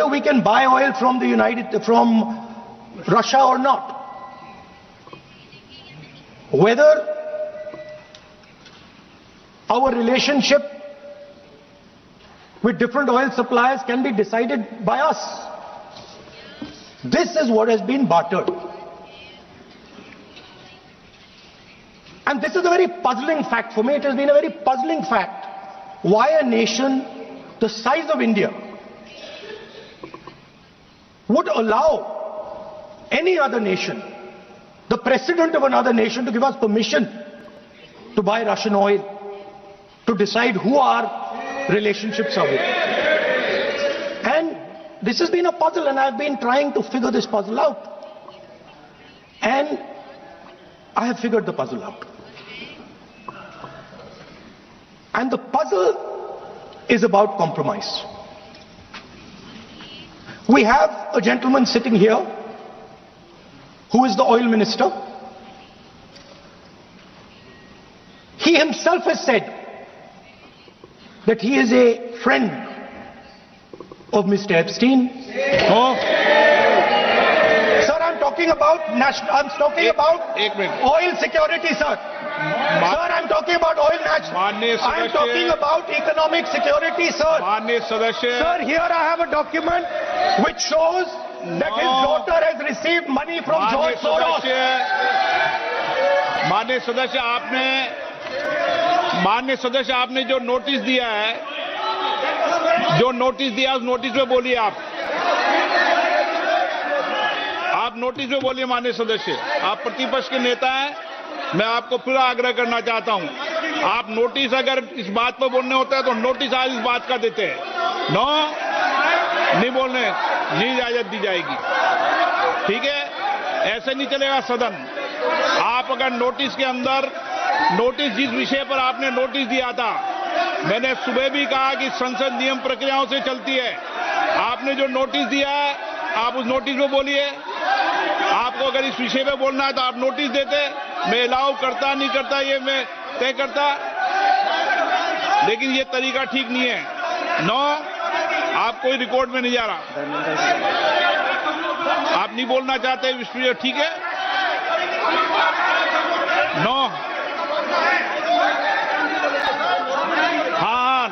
whether we can buy oil from Russia or not. Whether our relationship with different oil suppliers can be decided by us. This is what has been bartered. And this is a very puzzling fact for me. It has been a very puzzling fact why a nation the size of India would allow any other nation, the president of another nation, to give us permission to buy Russian oil, to decide who our relationships are with. And this has been a puzzle, and I've been trying to figure this puzzle out. And I have figured the puzzle out. And the puzzle is about compromise. We have a gentleman sitting here who is the oil minister. He himself has said that he is a friend of Mr. Epstein. Oh. Sir, I'm talking about oil security, sir. Sir, I'm talking about oil national. I'm talking about economic security, sir. Sir, here I have a document which shows that his daughter has received money from George Soros. माननीय सदस्य आपने जो notice दिया है, उस notice में बोलिए आप नोटिस में बोलिए। माननीय सदस्य, आप प्रतिपक्ष के नेता हैं, मैं आपको फिर आग्रह करना चाहता हूं, आप नोटिस अगर इस बात पर बोलने होता है तो नोटिस आज इस बात का देते हैं। नो, नहीं बोलने, नहीं इजाजत दी जाएगी। ठीक है, ऐसे नहीं चलेगा सदन। आप अगर नोटिस के अंदर, नोटिस जिस विषय पर आपने नोटिस दिया था, मैंने सुबह भी कहा कि संसद नियम प्रक्रियाओं से चलती है। आपने जो नोटिस दिया है, आप उस नोटिस में बोलिए। आपको अगर इस विषय पे बोलना है तो आप नोटिस देते, मैं अलाउ करता नहीं करता ये मैं तय करता, लेकिन ये तरीका ठीक नहीं है। नो, आप कोई रिकॉर्ड में नहीं जा रहा, आप नहीं बोलना चाहते इस विषय, ठीक है। नो, हाँ,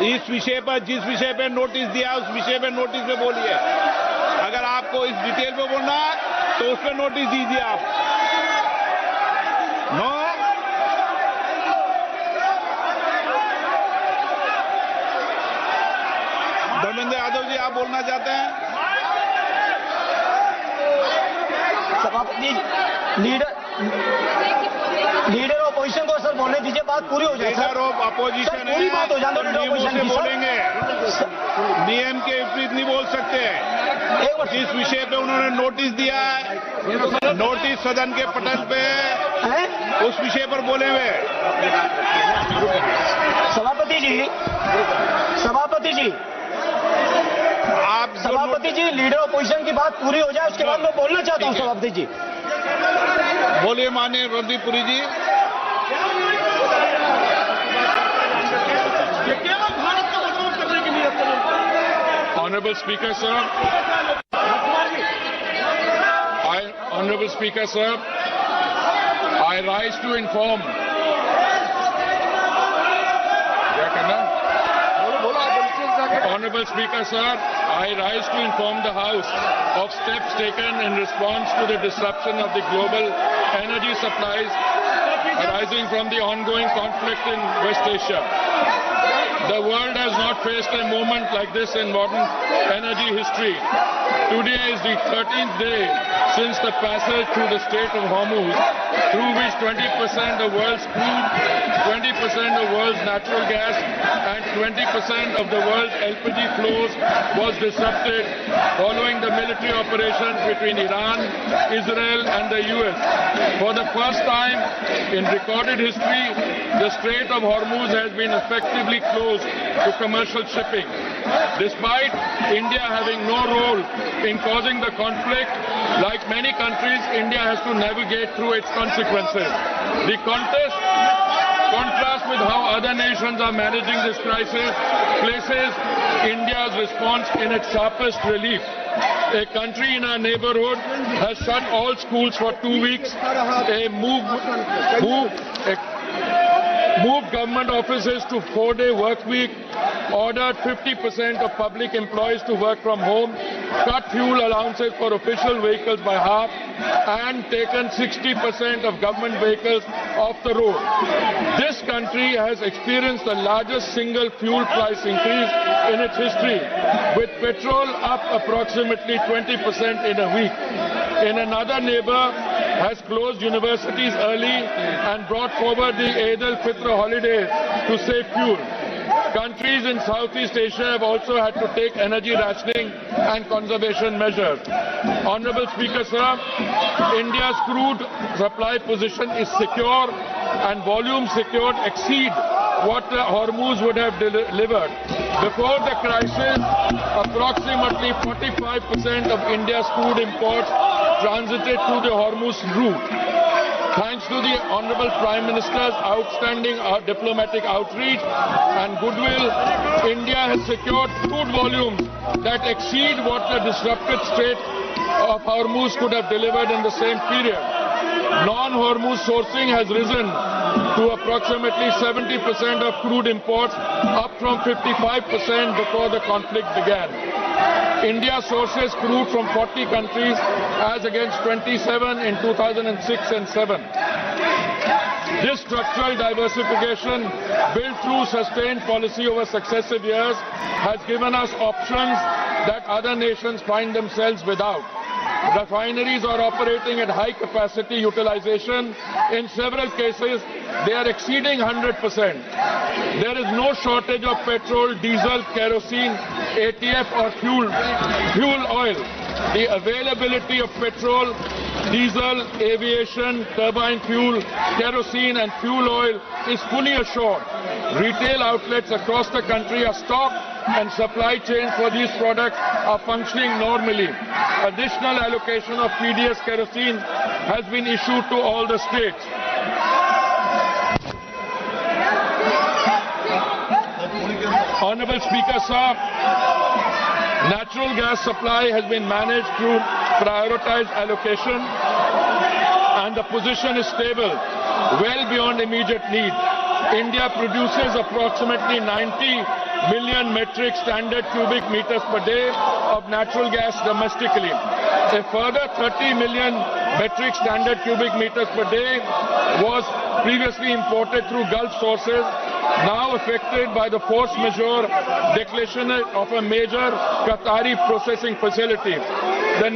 इस विषय पर, जिस विषय पे नोटिस दिया उस विषय पे नोटिस में बोलिए। अगर आपको इस डिटेल में बोलना है तो उस पर नोटिस दीजिए आप। नो, धर्मेंद्र यादव जी, आप बोलना चाहते हैं? सभापति, लीडर ऑपोजिशन को सर बोलने दीजिए, बात पूरी हो जाए। लीडर ऑफ अपोजिशन है, पूरी बात हो जाए तो नियमों से बोलेंगे, नियम के विपरीत नहीं बोल सकते। जिस विषय पे उन्होंने नोटिस दिया है, नोटिस सदन के पटल पे है, उस विषय पर बोले हुए। सभापति जी, लीडर ऑपोजिशन की बात पूरी हो जाए, उसके बाद मैं बोलना चाहता हूं। सभापति जी बोलिए। माननीय रणदीप पुरी जी। Honorable Speaker, sir. Honorable Speaker, sir, I rise to inform. Honorable Speaker, sir, I rise to inform the House of steps taken in response to the disruption of the global energy supplies arising from the ongoing conflict in West Asia. The world has not faced a moment like this in modern energy history. Today is the 13th day since the passage through the Strait of Hormuz, through which 20% of world's crude, 20% of world's natural gas, and 20% of the world's LPG flows was disrupted following the military operations between Iran, Israel, and the US. For the first time in recorded history, the Strait of Hormuz has been effectively closed to commercial shipping. Despite India having no role in causing the conflict, like many countries, India has to navigate through its consequences. The contrast with how other nations are managing this crisis places India's response in its sharpest relief. A country in our neighborhood has shut all schools for 2 weeks. Moved government offices to 4-day work week, ordered 50% of public employees to work from home, cut fuel allowances for official vehicles by half, and taken 60% of government vehicles off the road. This country has experienced the largest single fuel price increase in its history, with petrol up approximately 20% in a week. In another neighbor, has closed universities early and brought forward the Eid al-Fitr holiday to save fuel. Countries in Southeast Asia have also had to take energy rationing and conservation measures. Honourable Speaker, sir, India's crude supply position is secure and volumes secured exceed what the Hormuz would have delivered. Before the crisis, approximately 45% of India's crude imports transited through the Hormuz route. Thanks to the Honourable Prime Minister's outstanding diplomatic outreach and goodwill, India has secured crude volumes that exceed what the disrupted Strait of Hormuz could have delivered in the same period. Non-Hormuz sourcing has risen to approximately 70% of crude imports, up from 55% before the conflict began. India sources crude from 40 countries as against 27 in 2006 and 7. This structural diversification, built through sustained policy over successive years, has given us options that other nations find themselves without. Refineries are operating at high capacity utilization. In several cases, they are exceeding 100%. There is no shortage of petrol, diesel, kerosene, ATF or fuel oil. The availability of petrol, diesel, aviation, turbine fuel, kerosene and fuel oil is fully assured. Retail outlets across the country are stocked and supply chains for these products are functioning normally. Additional allocation of PDS kerosene has been issued to all the states. Honourable Speaker, sir, natural gas supply has been managed through prioritized allocation and the position is stable, well beyond immediate need. India produces approximately 90 million metric standard cubic meters per day of natural gas domestically. A further 30 million metric standard cubic meters per day was previously imported through Gulf sources, now affected by the force majeure declaration of a major Qatari processing facility. The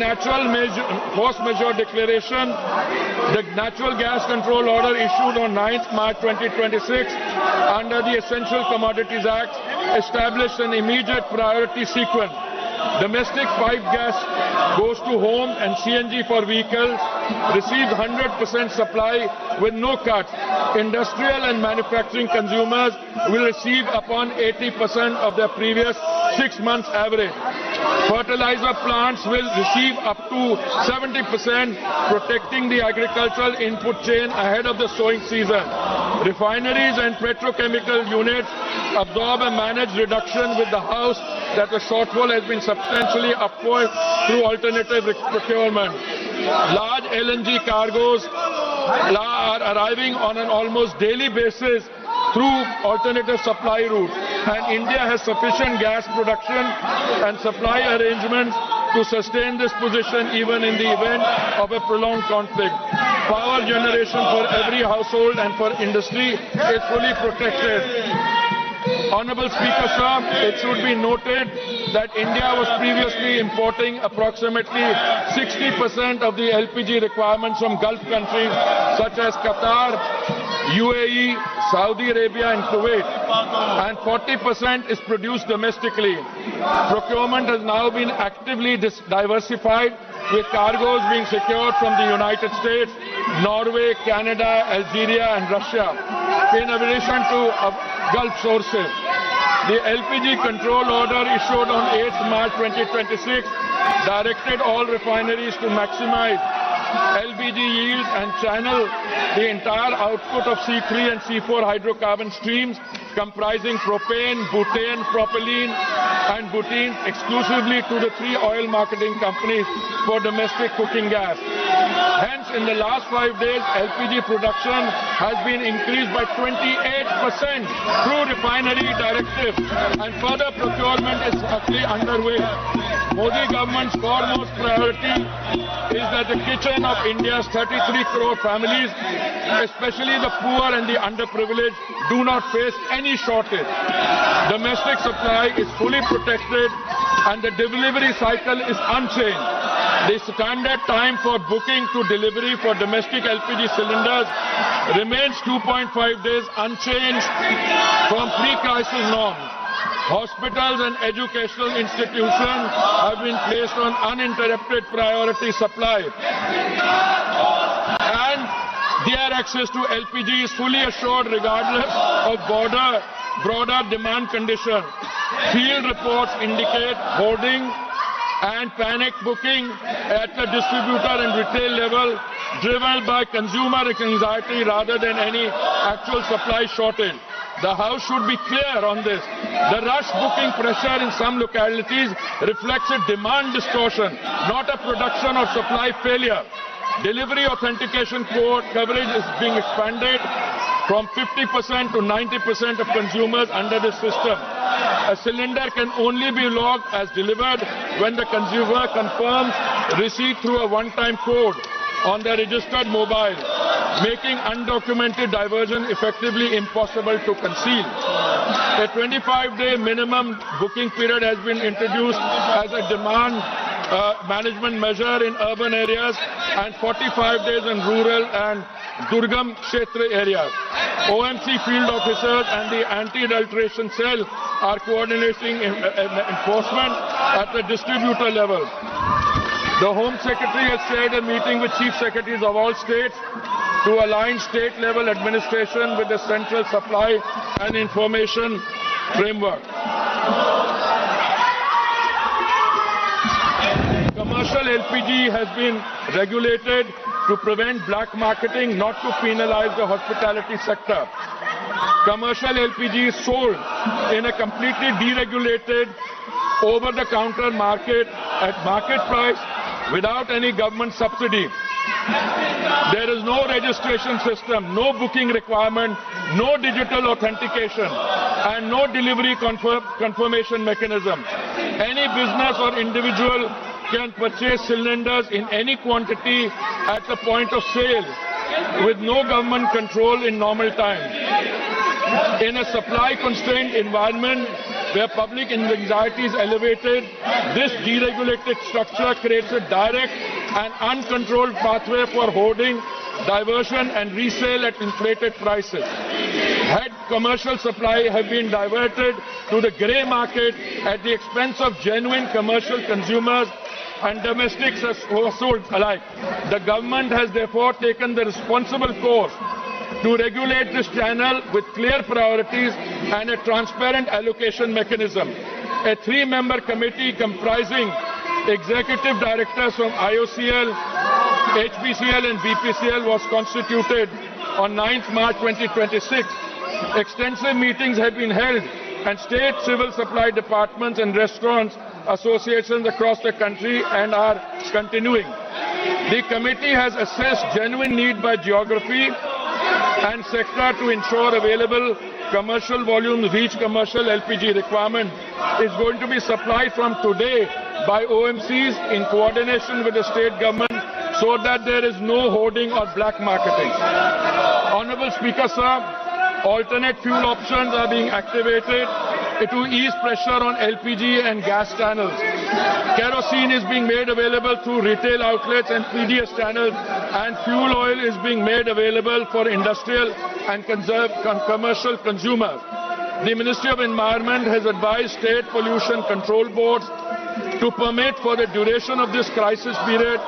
force majeure declaration, the Natural Gas Control Order issued on 9th March 2026 under the Essential Commodities Act established an immediate priority sequence. Domestic pipe gas goes to home and CNG for vehicles receives 100% supply with no cuts. Industrial and manufacturing consumers will receive upon 80% of their previous 6 months average. Fertilizer plants will receive up to 70%, protecting the agricultural input chain ahead of the sowing season. Refineries and petrochemical units absorb a managed reduction with the House that the shortfall has been substantially upward through alternative procurement. Large LNG cargoes are arriving on an almost daily basis through alternative supply routes, and India has sufficient gas production and supply arrangements to sustain this position even in the event of a prolonged conflict. Power generation for every household and for industry is fully protected. Honourable Speaker, sir, it should be noted that India was previously importing approximately 60% of the LPG requirements from Gulf countries such as Qatar, UAE, Saudi Arabia and Kuwait, and 40% is produced domestically. Procurement has now been actively diversified, with cargoes being secured from the United States, Norway, Canada, Algeria and Russia, in addition to Gulf sources. The LPG control order issued on 8th March 2026 directed all refineries to maximize LPG yields and channel the entire output of C3 and C4 hydrocarbon streams comprising propane, butane, propylene and butene exclusively to the 3 oil marketing companies for domestic cooking gas. Hence, in the last 5 days, LPG production has been increased by 28% through refinery directive, and further procurement is actually underway. Modi government's foremost priority is that the kitchen of India's 33 crore families, especially the poor and the underprivileged, do not face any shortage. Domestic supply is fully protected and the delivery cycle is unchanged. The standard time for booking to delivery for domestic LPG cylinders remains 2.5 days, unchanged from pre-crisis norms. Hospitals and educational institutions have been placed on uninterrupted priority supply. And their access to LPG is fully assured regardless of broader demand conditions. Field reports indicate hoarding and panic booking at the distributor and retail level, driven by consumer anxiety rather than any actual supply shortage. The House should be clear on this. The rush booking pressure in some localities reflects a demand distortion, not a production or supply failure. Delivery authentication code coverage is being expanded from 50% to 90% of consumers under this system. A cylinder can only be logged as delivered when the consumer confirms receipt through a one-time code on their registered mobile, making undocumented diversion effectively impossible to conceal. A 25-day minimum booking period has been introduced as a demand management measure in urban areas and 45 days in rural and Durgam Kshetra areas. OMC field officers and the anti-adulteration cell are coordinating enforcement at the distributor level. The Home Secretary has chaired a meeting with Chief Secretaries of all states to align state-level administration with the central supply and information framework. Commercial LPG has been regulated to prevent black marketing, not to penalize the hospitality sector. Commercial LPG is sold in a completely deregulated, over-the-counter market at market price without any government subsidy. There is no registration system, no booking requirement, no digital authentication, and no delivery confirmation mechanism. Any business or individual can purchase cylinders in any quantity at the point of sale with no government control in normal times. In a supply-constrained environment where public anxiety is elevated, this deregulated structure creates a direct and uncontrolled pathway for hoarding, diversion and resale at inflated prices. Had commercial supply have been diverted to the grey market at the expense of genuine commercial consumers and domestic households alike. The government has therefore taken the responsible course to regulate this channel with clear priorities and a transparent allocation mechanism. A 3-member committee comprising executive directors from IOCL, HPCL and BPCL was constituted on 9th March 2026. Extensive meetings have been held and state civil supply departments and restaurants associations across the country and are continuing. The committee has assessed genuine need by geography and sector to ensure available commercial volumes reach commercial LPG requirement is going to be supplied from today by OMCs in coordination with the state government so that there is no hoarding or black marketing. Honorable Speaker, sir, alternate fuel options are being activated to ease pressure on LPG and gas channels. Kerosene is being made available through retail outlets and PDS channels, and fuel oil is being made available for industrial and commercial consumers. The Ministry of Environment has advised state pollution control boards to permit for the duration of this crisis period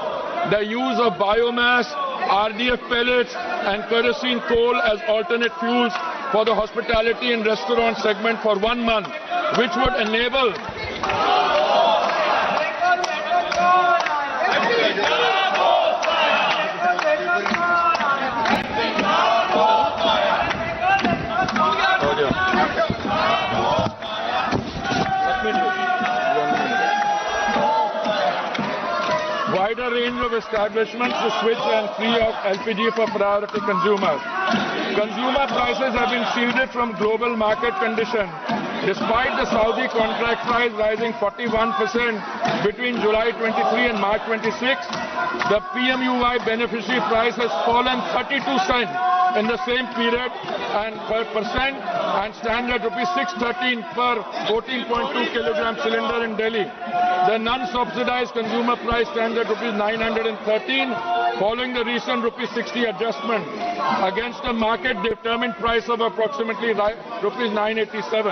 the use of biomass, RDF pellets and kerosene coal as alternate fuels for the hospitality and restaurant segment for 1 month, which would enable wider range of establishments to switch and free of LPG for priority consumers. Consumer prices have been shielded from global market conditions. Despite the Saudi contract price rising 41% between July 23 and March 26, the PMUY beneficiary price has fallen 32 cents in the same period and per percent and stands at rupees 613 per 14.2 kilogram cylinder in Delhi. The non-subsidized consumer price stands at rupees 913 following the recent rupees 60 adjustment against a market-determined price of approximately rupees 987.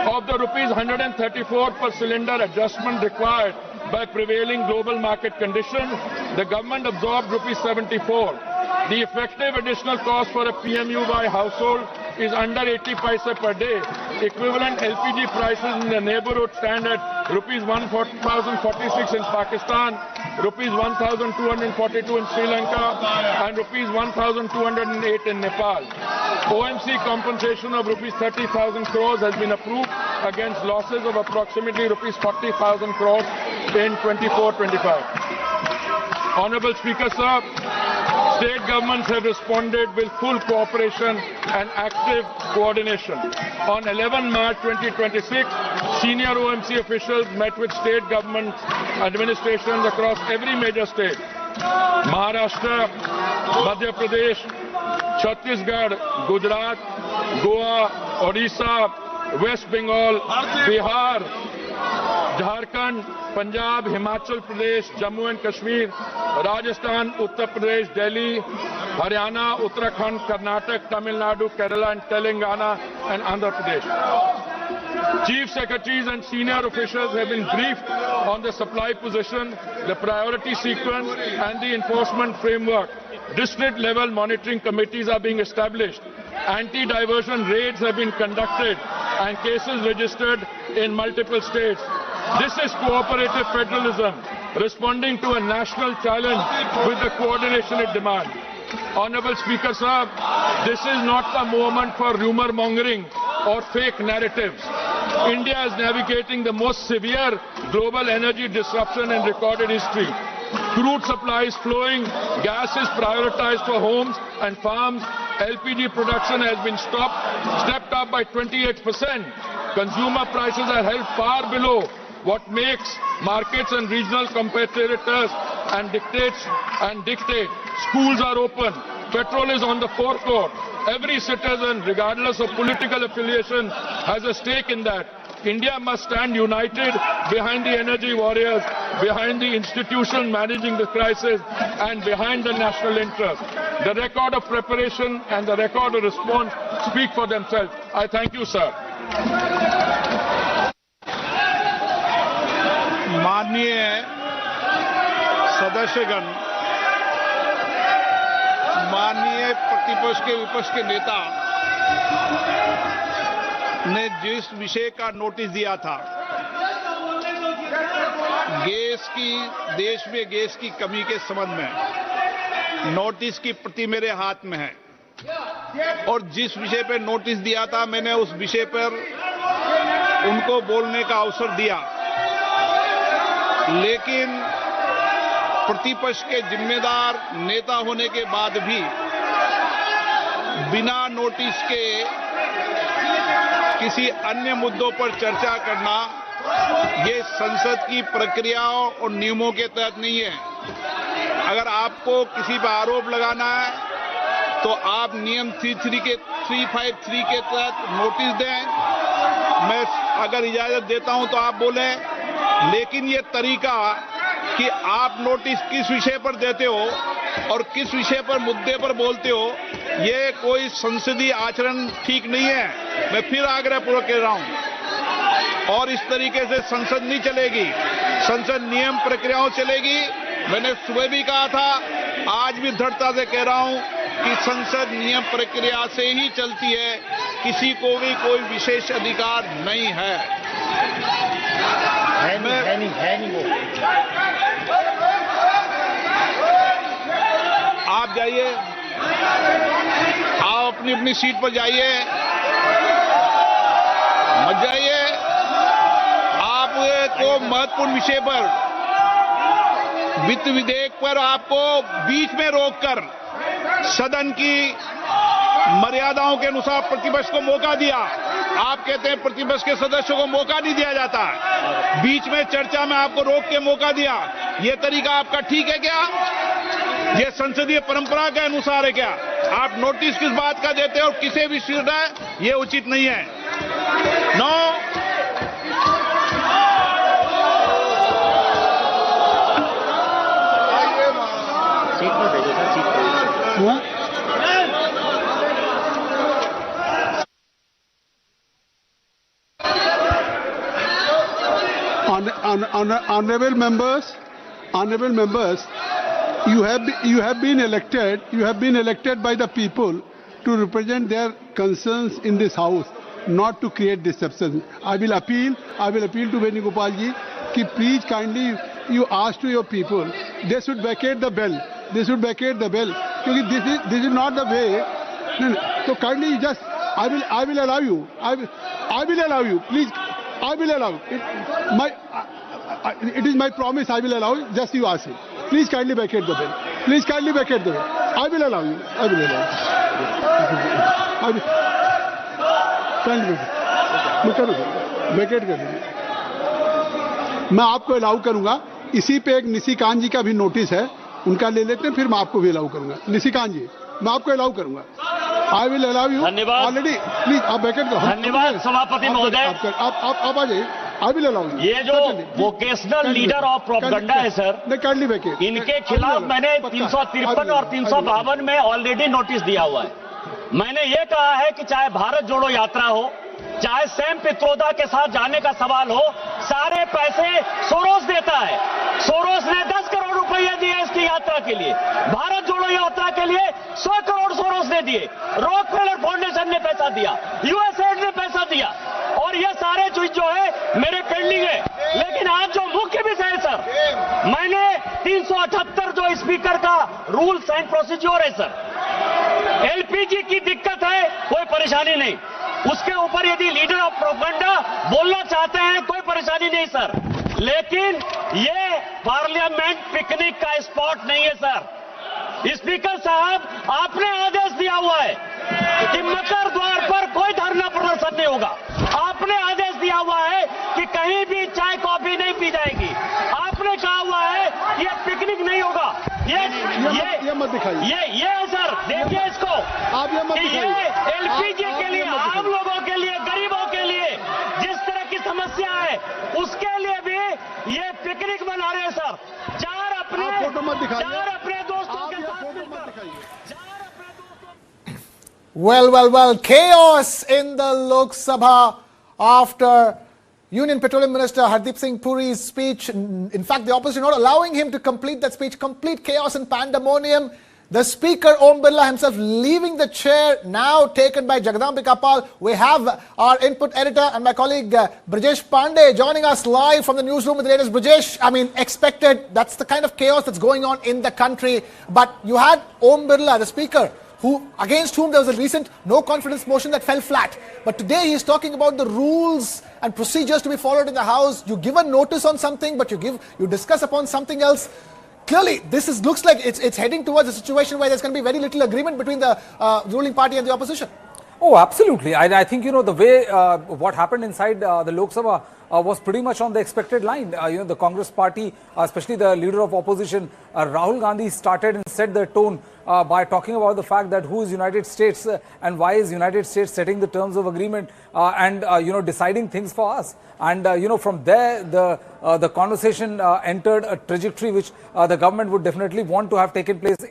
Of the rupees 134 per cylinder adjustment required by prevailing global market conditions, the government absorbed rupees 74. The effective additional cost for a PMU by household is under 80 paise per day. Equivalent LPG prices in the neighborhood stand at rupees 1,046 in Pakistan, rupees 1,242 in Sri Lanka, and rupees 1,208 in Nepal. OMC compensation of rupees 30,000 crores has been approved against losses of approximately rupees 40,000 crores in 24-25. Honorable Speaker, sir, state governments have responded with full cooperation and active coordination. On 11 March 2026, senior OMC officials met with state government administrations across every major state. Maharashtra, Madhya Pradesh, Chhattisgarh, Gujarat, Goa, Odisha, West Bengal, Bihar, Jharkhand, Punjab, Himachal Pradesh, Jammu and Kashmir, Rajasthan, Uttar Pradesh, Delhi, Haryana, Uttarakhand, Karnataka, Tamil Nadu, Kerala and Telangana and Andhra Pradesh. Chief Secretaries and senior officials have been briefed on the supply position, the priority sequence and the enforcement framework. District level monitoring committees are being established. Anti-diversion raids have been conducted and cases registered in multiple states. This is cooperative federalism, responding to a national challenge with the coordination it demands. Honorable Speaker, sir, this is not a moment for rumor mongering or fake narratives. India is navigating the most severe global energy disruption in recorded history. Crude supply is flowing, gas is prioritized for homes and farms, LPG production has been stepped up by 28%. Consumer prices are held far below what makes markets and regional competitors and dictate. Schools are open, petrol is on the forecourt. Every citizen, regardless of political affiliation, has a stake in that. India must stand united behind the energy warriors, behind the institution managing the crisis, and behind the national interest. The record of preparation and the record of response speak for themselves. I thank you, sir. माननीय सदस्यगण, माननीय प्रतिपक्ष के विपक्ष के नेता ने जिस विषय का नोटिस दिया था, देश में गैस की कमी के संबंध में, नोटिस की प्रति मेरे हाथ में है और जिस विषय पर नोटिस दिया था मैंने उस विषय पर उनको बोलने का अवसर दिया, लेकिन प्रतिपक्ष के जिम्मेदार नेता होने के बाद भी बिना नोटिस के किसी अन्य मुद्दों पर चर्चा करना ये संसद की प्रक्रियाओं और नियमों के तहत नहीं है। अगर आपको किसी पर आरोप लगाना है तो आप नियम 353 के तहत नोटिस दें। मैं अगर इजाजत देता हूं तो आप बोलें, लेकिन ये तरीका कि आप नोटिस किस विषय पर देते हो और किस विषय पर मुद्दे पर बोलते हो, ये कोई संसदीय आचरण ठीक नहीं है। मैं फिर आग्रहपूर्वक कह रहा हूं, और इस तरीके से संसद नहीं चलेगी, संसद नियम प्रक्रियाओं चलेगी। मैंने सुबह भी कहा था, आज भी दृढ़ता से कह रहा हूं कि संसद नियम प्रक्रिया से ही चलती है, किसी को भी कोई विशेष अधिकार नहीं है। आप जाइए, आप अपनी अपनी सीट पर जाइए, मत जाइए। आपको महत्वपूर्ण विषय पर वित्त विधेयक पर आपको बीच में रोककर सदन की मर्यादाओं के अनुसार प्रतिपक्ष को मौका दिया। आप कहते हैं प्रतिपक्ष के सदस्यों को मौका नहीं दिया जाता, बीच में चर्चा में आपको रोक के मौका दिया। यह तरीका आपका ठीक है क्या? यह संसदीय परंपरा के अनुसार है क्या? आप नोटिस किस बात का देते हो और किसे भी स्वीकार है, यह उचित नहीं है। No Honorable members, you have been elected by the people to represent their concerns in this house, not to create disruption. I will appeal to Venugopal ji कि please kindly you ask to your people, they should vacate the bell. क्योंकि this is not the way. So kindly just I will allow you. I will allow you. Please, I will allow. It is my promise. I will allow. Just you ask him. Please kindly vacate the bell. I will allow you. Vacate कर दीजिए। मैं आपको allow करूंगा। इसी पे एक निशिकांत जी का भी नोटिस है, उनका ले लेते हैं, फिर मैं आपको भी अलाउ करूंगा। निशिकांत जी, मैं आपको अलाउ करूंगा। I will allow you already. Please आप बैकेट करो। धन्यवाद सभापति महोदय। आप आ जाइए। I will allow you. ये जो वोकेशनल लीडर ऑफ प्रोपेगेंडा है सर, काइंडली बैकेट, इनके खिलाफ मैंने 353 और 352 में ऑलरेडी नोटिस दिया हुआ है। मैंने ये कहा है कि चाहे भारत जोड़ो यात्रा हो, चाहे सैम पित्रोदा के साथ जाने का सवाल हो, सारे पैसे सोरोस देता है। सोरोस ने 10 करोड़ रुपए दिए इसकी यात्रा के लिए। भारत जोड़ो यात्रा के लिए 100 करोड़ सोरोस ने दिए। रॉकफेलर फाउंडेशन ने पैसा दिया, यूएसएड ने पैसा दिया, और ये सारे चीज जो है मेरे पेंडिंग है। लेकिन आज जो मुख्य विषय है सर, मैंने 378 जो स्पीकर का रूल्स एंड प्रोसीजर है सर, एलपीजी की दिक्कत है, कोई परेशानी नहीं। उसके ऊपर यदि लीडर ऑफ प्रोपेगेंडा बोलना चाहते हैं, कोई परेशानी नहीं सर। लेकिन ये पार्लियामेंट पिकनिक का स्पॉट नहीं है सर। स्पीकर साहब, आपने आदेश दिया हुआ है कि मकर द्वार पर कोई धरना प्रदर्शन नहीं होगा। आपने आदेश दिया हुआ है कि कहीं भी चाय कॉफी नहीं पी जाएगी। आपने कहा हुआ है कि ये पिकनिक नहीं होगा। ये मत दिखाइए। ये है सर, देखिए इसको। आप ये मत दिखाइए। ये एलपीजी के लिए, आम लोगों के लिए, गरीबों के लिए जिस तरह की समस्या है, उसके लिए भी ये पिकनिक मना रहे हैं सर। चार अपने दोस्तों के साथ मिलकर। Well, chaos in the Lok Sabha after Union Petroleum Minister Hardeep Singh Puri's speech. In fact, the opposition not allowing him to complete that speech. Complete chaos and pandemonium. The Speaker Om Birla himself leaving the chair, now taken by Jagdambika Pal. We have our input editor and my colleague Brajesh Pandey joining us live from the newsroom with the latest. Brajesh, I mean, expected. That's the kind of chaos that's going on in the country. But you had Om Birla, the Speaker, against whom there was a recent no confidence motion that fell flat. But today he is talking about the rules and procedures to be followed in the House. You give a notice on something, but you discuss upon something else. Clearly, looks like it's heading towards a situation where there's going to be very little agreement between the ruling party and the opposition. Oh, absolutely. I think, the way what happened inside the Lok Sabha was pretty much on the expected line. The Congress party, especially the leader of opposition, Rahul Gandhi, started and set the tone by talking about the fact that who is United States and why is United States setting the terms of agreement and deciding things for us. And from there the conversation entered a trajectory which the government would definitely want to have taken place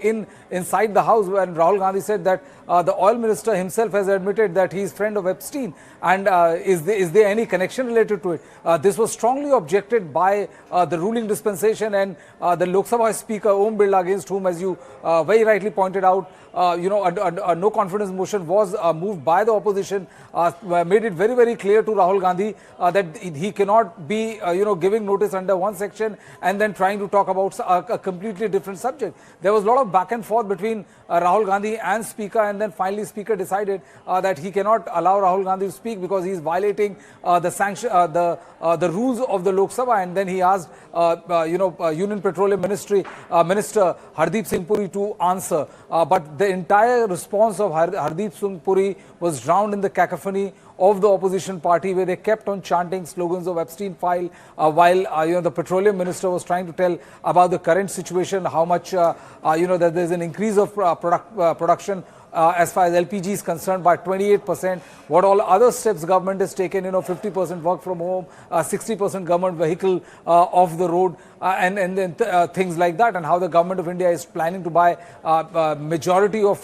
inside the House, when Rahul Gandhi said that the oil minister himself has admitted that he is friend of Epstein, and is there any connection related to it? This was strongly objected by the ruling dispensation and the Lok Sabha Speaker Om Birla, against whom, as you very rightly pointed out, a no confidence motion was moved by the opposition, made it very, very clear to Rahul Gandhi that he cannot be giving notice under one section and then trying to talk about a completely different subject. There was a lot of back and forth between Rahul Gandhi and Speaker, and then finally Speaker decided that he cannot allow Rahul Gandhi to speak because he is violating the the rules of the Lok Sabha, and then he asked Union Petroleum Minister Hardeep Singh Puri to answer. But the entire response of Hardeep Singh Puri was drowned in the cacophony of the opposition party, where they kept on chanting slogans of Epstein file, while the petroleum minister was trying to tell about the current situation, how much that there is an increase of production as far as LPG is concerned by 28%. What all other steps government has taken, 50% work from home, 60% government vehicle off the road, and then things like that, and how the government of India is planning to buy majority of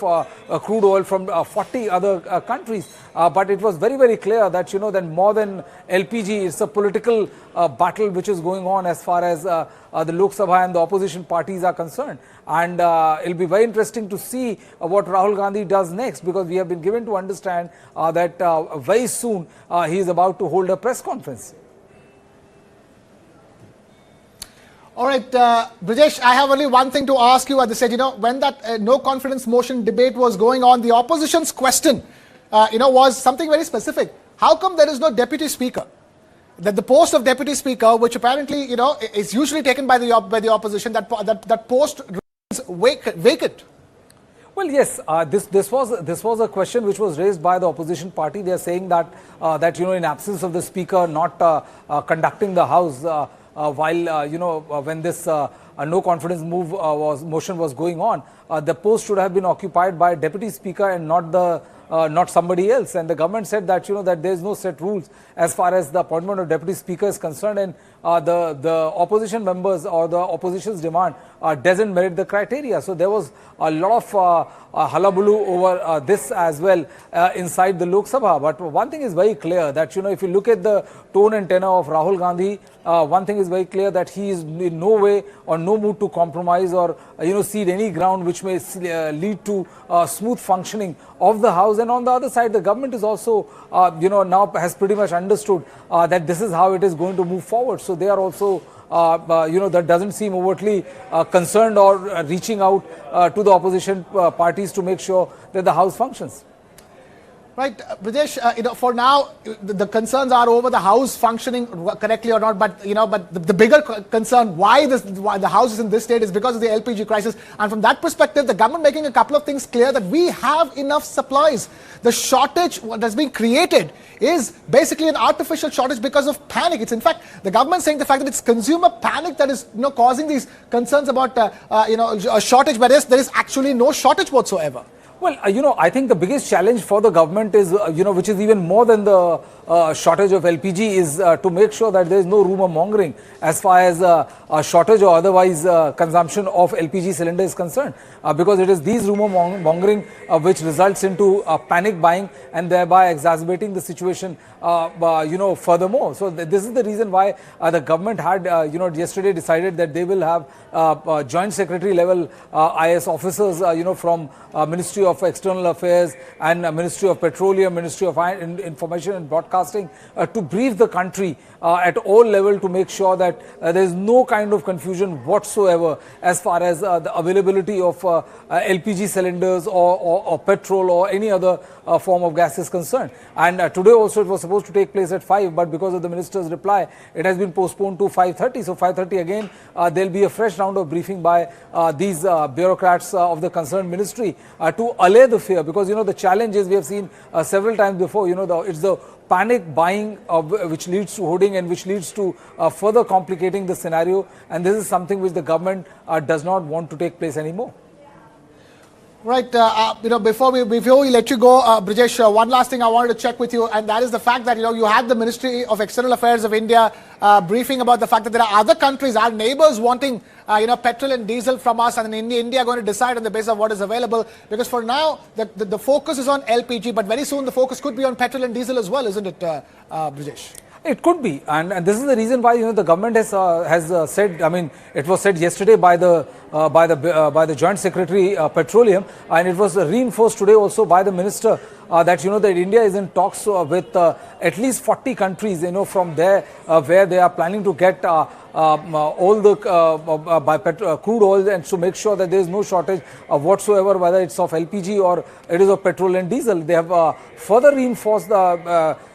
crude oil from 40 other countries. But it was very, very clear that, that more than LPG, it's a political battle which is going on as far as the Lok Sabha and the opposition parties are concerned. And it'll be very interesting to see what Rahul Gandhi does next, because we have been given to understand that very soon he is about to hold a press conference. All right, Brijesh, I have only one thing to ask you at this stage. When that no confidence motion debate was going on, the opposition's question, was something very specific. How come there is no deputy speaker? That the post of deputy speaker, which apparently, is usually taken by the opposition, that post remains vacant. Well, yes, this was a question which was raised by the opposition party. They are saying that in absence of the speaker not conducting the house while when this no confidence motion was going on, the post should have been occupied by deputy speaker and not somebody else. And the government said that that there is no set rules as far as the appointment of deputy speaker is concerned, and the opposition members or the opposition's demand doesn't merit the criteria. So there was a lot of hullabaloo over this as well inside the Lok Sabha. But one thing is very clear, that if you look at the tone and tenor of Rahul Gandhi, one thing is very clear, that he is in no way or no mood to compromise or cede any ground which may lead to smooth functioning of the house. And on the other side, the government is also now has pretty much understood that this is how it is going to move forward. So they are also that doesn't seem overtly concerned or reaching out to the opposition parties to make sure that the house functions. Right, Brijesh, for now, the concerns are over the house functioning correctly or not, but the bigger concern why the house is in this state is because of the LPG crisis. And from that perspective, the government making a couple of things clear, that we have enough supplies. The shortage that's being created is basically an artificial shortage because of panic. It's in fact the government saying the fact that it's consumer panic that is causing these concerns about a shortage, whereas there is actually no shortage whatsoever. Well, I think the biggest challenge for the government is, which is even more than the shortage of LPG, is to make sure that there is no rumor mongering as far as a shortage or otherwise consumption of LPG cylinder is concerned. Because it is these rumor mongering which results into panic buying and thereby exacerbating the situation, furthermore. So this is the reason why the government had, yesterday decided that they will have joint secretary level IS officers, from Ministry of External Affairs and Ministry of Petroleum, Ministry of Information and Broadcasting to brief the country at all level to make sure that there is no kind of confusion whatsoever as far as the availability of LPG cylinders or petrol or any other form of gas is concerned. And today also it was supposed to take place at 5, but because of the minister's reply, it has been postponed to 5:30. So 5:30 again, there will be a fresh round of briefing by these bureaucrats of the concerned ministry to allay the fear. Because the challenge is, we have seen several times before, it's the panic buying which leads to hoarding and which leads to further complicating the scenario, and this is something which the government does not want to take place anymore. Right, before we let you go, Brijesh, one last thing I wanted to check with you, and that is the fact that you had the Ministry of External Affairs of India briefing about the fact that there are other countries, our neighbors, wanting petrol and diesel from us, and in India going to decide on the basis of what is available. Because for now the focus is on LPG, but very soon the focus could be on petrol and diesel as well, isn't it, Brijesh? It could be, and this is the reason why the government has said. I mean, it was said yesterday by the Joint Secretary Petroleum, and it was reinforced today also by the minister that that India is in talks with at least 40 countries, from there where they are planning to get all the crude oil, and to make sure that there is no shortage whatsoever, whether it's of LPG or it is of petrol and diesel. They have further reinforced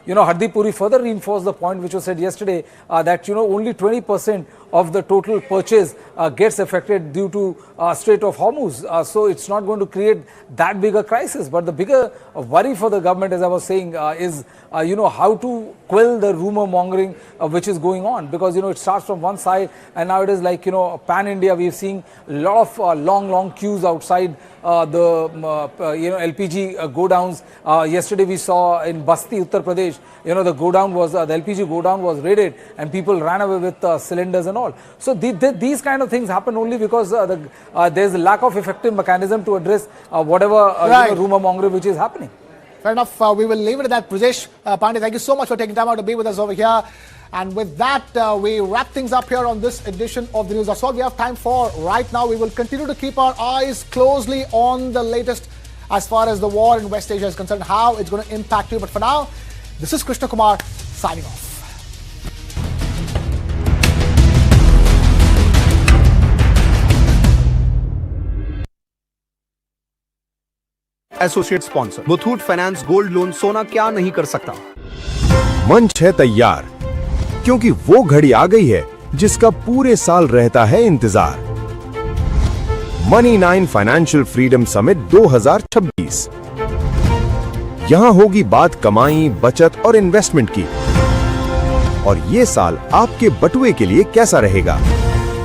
Hardeep Puri further reinforced the point which was said yesterday that, only 20% of the total purchase gets affected due to Strait of Hormuz. So it's not going to create that big a crisis. But the bigger worry for the government, as I was saying, is, how to quell the rumor mongering which is going on. Because, it starts from one side and now it is like, pan-India. We're seeing a lot of long queues outside the LPG godowns. Yesterday we saw in Basti, Uttar Pradesh, the LPG godown was raided and people ran away with cylinders and all. So these kind of things happen only because there's a lack of effective mechanism to address whatever rumor mongering which is happening. Fair enough. We will leave it at that. Brajesh Pandey, thank you so much for taking time out to be with us over here. And with that, we wrap things up here on this edition of the news. That's all we have time for right now. We will continue to keep our eyes closely on the latest as far as the war in West Asia is concerned, how it's going to impact you. But for now, this is Krishna Kumar signing off. Associate sponsor Muthoot finance gold loan सोना क्या नहीं कर सकता। मंच है तैयार क्योंकि वो घड़ी आ गई है जिसका पूरे साल रहता है इंतजार। Money9 financial freedom summit 2026। यहां होगी बात कमाई, बचत और इन्वेस्टमेंट की। और ये साल आपके बटुए के लिए कैसा रहेगा?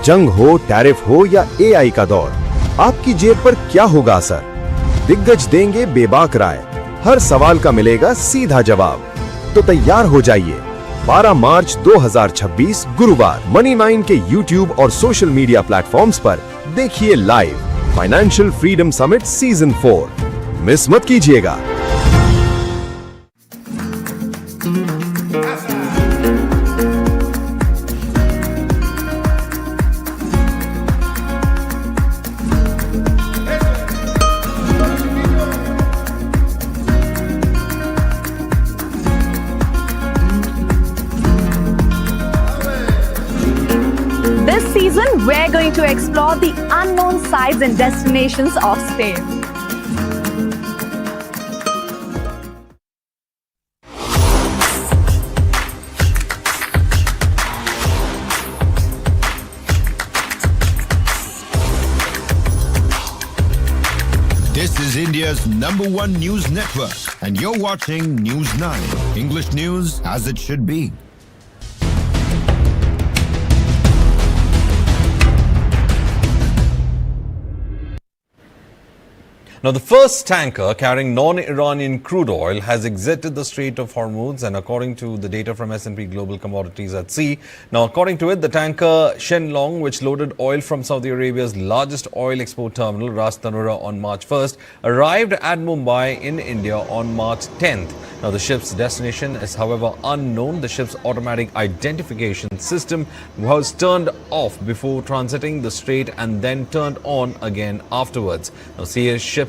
जंग हो, टैरिफ हो या एआई का दौर, आपकी जेब पर क्या होगा असर? दिग्गज देंगे बेबाक राय, हर सवाल का मिलेगा सीधा जवाब। तो तैयार हो जाइए। 12 मार्च 2026 गुरुवार Money9 के YouTube और सोशल मीडिया प्लेटफॉर्म्स पर देखिए live financial freedom summit season 4। Miss मत कीजिएगा। We're going to explore the unknown sides and destinations of Spain. This is India's #1 news network, and you're watching News9, English news as it should be. Now, the first tanker carrying non-Iranian crude oil has exited the Strait of Hormuz, and according to the data from S&P Global Commodities at Sea. Now, according to it, the tanker Shenlong, which loaded oil from Saudi Arabia's largest oil export terminal, Ras Tanura, on March 1st, arrived at Mumbai in India on March 10th. Now, the ship's destination is, however, unknown. The ship's automatic identification system was turned off before transiting the strait and then turned on again afterwards. Now, CS ship